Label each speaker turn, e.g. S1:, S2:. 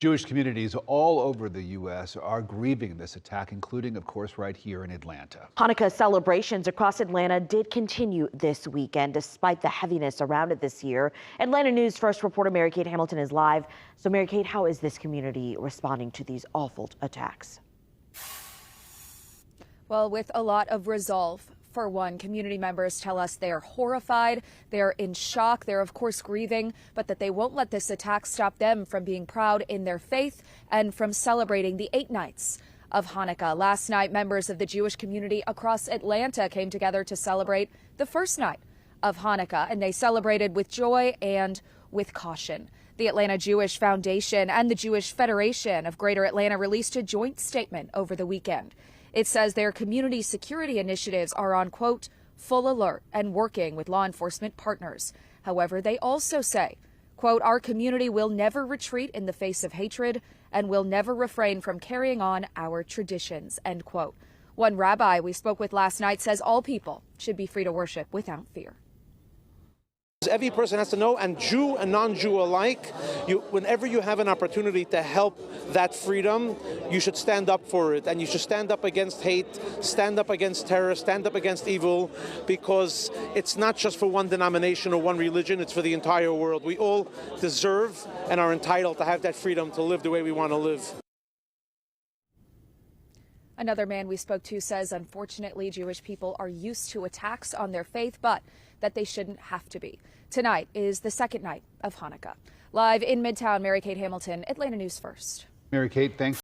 S1: Jewish communities all over the U.S. are grieving this attack, including, of course, right here in Atlanta.
S2: Hanukkah celebrations across Atlanta did continue this weekend, despite the heaviness around it this year. Atlanta News First reporter Mary Kate Hamilton is live. So, Mary Kate, how is this community responding to these awful attacks?
S3: Well, with a lot of resolve. For one, community members tell us they are horrified, they're in shock, they're of course grieving, but that they won't let this attack stop them from being proud in their faith and from celebrating the 8 nights of Hanukkah. Last night, members of the Jewish community across Atlanta came together to celebrate the first night of Hanukkah, and they celebrated with joy and with caution. The Atlanta Jewish Foundation and the Jewish Federation of Greater Atlanta released a joint statement over the weekend. It says their community security initiatives are on, quote, full alert and working with law enforcement partners. However, they also say, quote, our community will never retreat in the face of hatred and will never refrain from carrying on our traditions, end quote. One rabbi we spoke with last night says all people should be free to worship without fear.
S4: Every person has to know, and Jew and non-Jew alike, whenever you have an opportunity to help that freedom, you should stand up for it. And you should stand up against hate, stand up against terror, stand up against evil, because it's not just for one denomination or one religion, it's for the entire world. We all deserve and are entitled to have that freedom to live the way we want to live.
S3: Another man we spoke to says, unfortunately, Jewish people are used to attacks on their faith, but that they shouldn't have to be. Tonight is the second night of Hanukkah. Live in Midtown, Mary Kate Hamilton, Atlanta News First.
S1: Mary Kate, thanks.